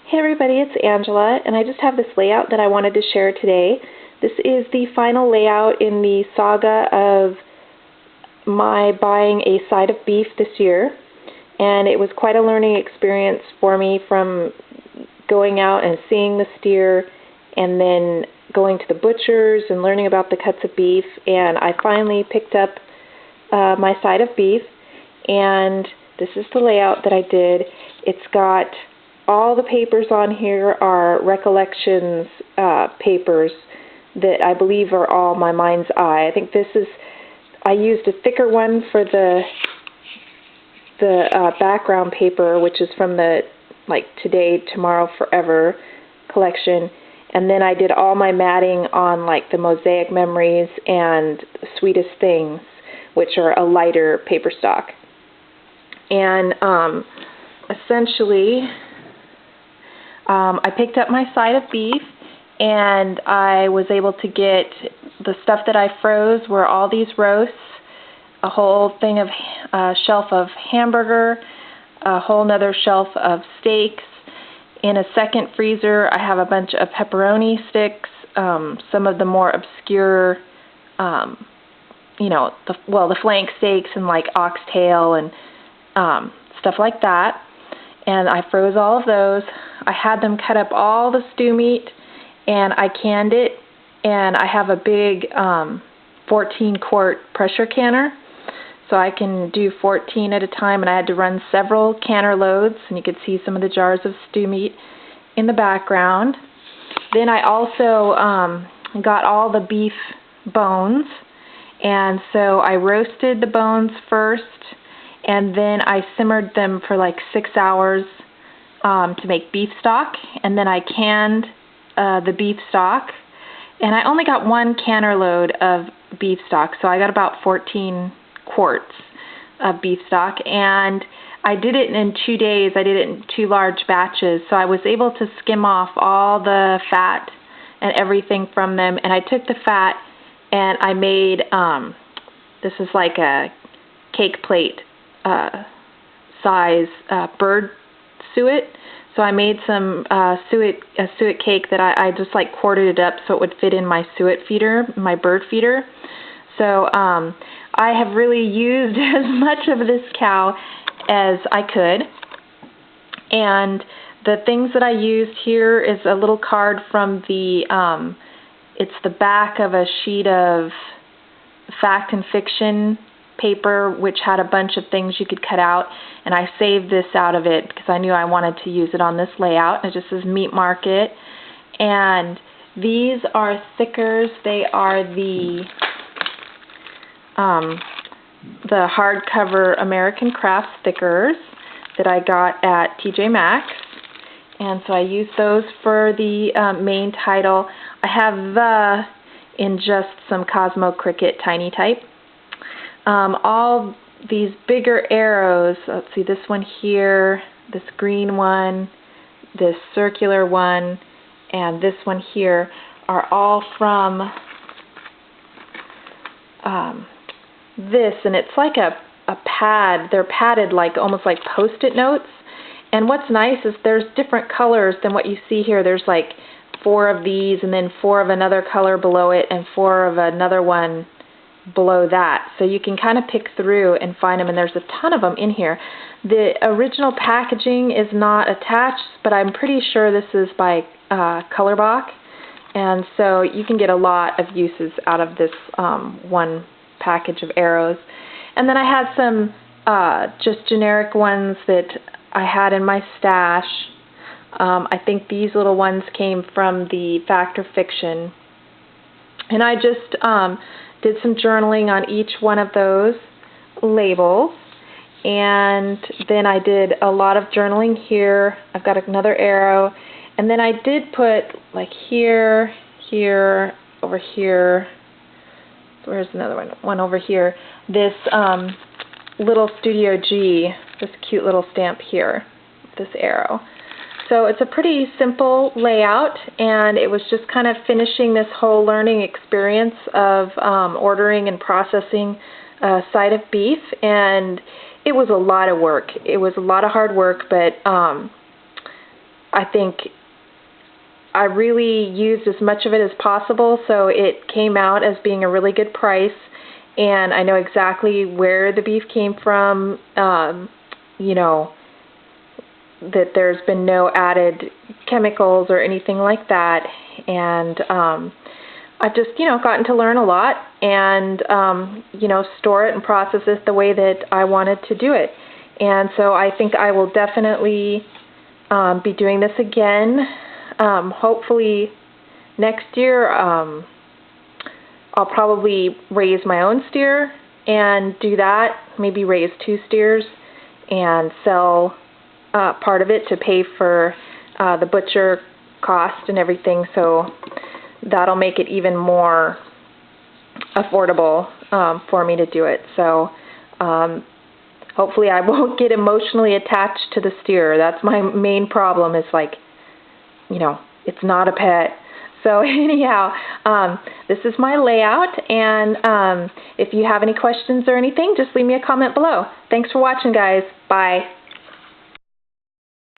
Hey everybody, it's Angela, and I just have this layout that I wanted to share today. This is the final layout in the saga of my buying a side of beef this year, and it was quite a learning experience for me from going out and seeing the steer and then going to the butchers and learning about the cuts of beef, and I finally picked up my side of beef, and this is the layout that I did. It's got all the papers on here are recollections papers that I believe are all my mind's eye. I think I used a thicker one for the background paper, which is from the Today, Tomorrow, Forever collection. And then I did all my matting on the Mosaic Memories and Sweetest Things, which are a lighter paper stock. And essentially, I picked up my side of beef, and I was able to get the stuff that I froze were all these roasts, a whole thing of shelf of hamburger, a whole nother shelf of steaks. In a second freezer, I have a bunch of pepperoni sticks, some of the more obscure, the flank steaks and oxtail and stuff like that. And I froze all of those. I had them cut up all the stew meat, and I canned it. And I have a big 14-quart pressure canner, so I can do 14 at a time. And I had to run several canner loads, and you could see some of the jars of stew meat in the background. Then I also got all the beef bones, and so I roasted the bones first, and then I simmered them for 6 hours to make beef stock, and then I canned the beef stock, and I only got one canner load of beef stock, so I got about 14 quarts of beef stock, and I did it in 2 days. I did it in 2 large batches, so I was able to skim off all the fat and everything from them, and I took the fat and I made, this is like a cake plate size bird suet. So I made some suet cake that I just quartered it up so it would fit in my suet feeder, my bird feeder. So I have really used as much of this cow as I could. And the things that I used here is a little card from it's the back of a sheet of fact and fiction paper, which had a bunch of things you could cut out, and I saved this out of it because I knew I wanted to use it on this layout. It just says Meat Market, and these are stickers. They are the hardcover American Craft stickers that I got at TJ Maxx, and so I used those for the main title. I have the in just some Cosmo Cricket tiny type. All these bigger arrows, let's see, this one here, this green one, this circular one, and this one here are all from this, and it's like a pad. They're padded almost like Post-it notes, and what's nice is there's different colors than what you see here. There's 4 of these, and then 4 of another color below it, and 4 of another one below that, so you can kind of pick through and find them, and there's a ton of them in here. The original packaging is not attached, but I'm pretty sure this is by Colorbach, and so you can get a lot of uses out of this one package of arrows. And then I had some just generic ones that I had in my stash. I think these little ones came from the Fact or Fiction, and I just did some journaling on each one of those labels, and then I did a lot of journaling here. I've got another arrow, and then I did put here, over here, where's another one over here, this little Studio G, this cute little stamp here, this arrow. So it's a pretty simple layout, and it was just kind of finishing this whole learning experience of ordering and processing a side of beef, and it was a lot of work. It was a lot of hard work, but I think I really used as much of it as possible, so it came out as being a really good price, and I know exactly where the beef came from, you know, that there's been no added chemicals or anything like that, and I've just, you know, gotten to learn a lot and, you know, store it and process it the way that I wanted to do it. And so I think I will definitely be doing this again. Hopefully next year I'll probably raise my own steer and do that, maybe raise 2 steers and sell part of it to pay for the butcher cost and everything, so that'll make it even more affordable for me to do it. So hopefully I won't get emotionally attached to the steer. That's my main problem, is like, you know, it's not a pet. So anyhow, this is my layout, and if you have any questions or anything, just leave me a comment below. Thanks for watching, guys. Bye.